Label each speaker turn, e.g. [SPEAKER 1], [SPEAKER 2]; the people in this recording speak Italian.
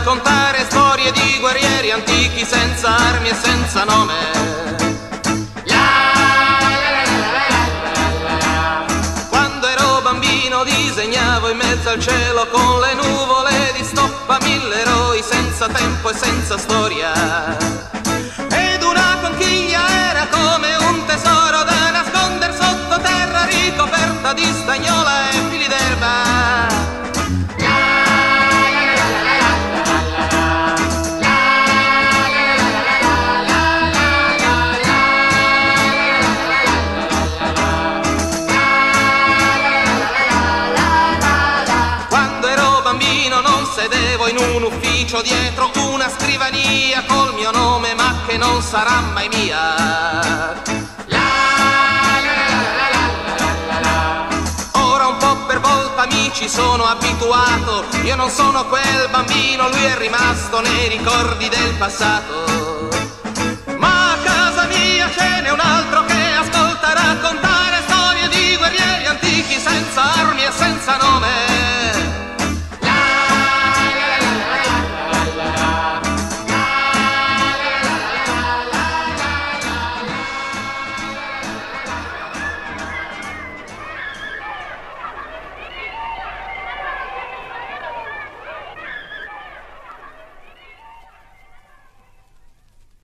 [SPEAKER 1] raccontare storie di guerrieri antichi senza armi e senza nome. Quando ero bambino disegnavo in mezzo al cielo con le nuvole di stoppa 1000 eroi senza tempo e senza storia. Ed una conchiglia era come un tesoro da nasconder sottoterra, ricoperta di stagnola e fili d'erba. Sedevo in un ufficio dietro una scrivania col mio nome ma che non sarà mai mia. Ora un po' per volta mi ci sono abituato, io non sono quel bambino, lui è rimasto nei ricordi del passato.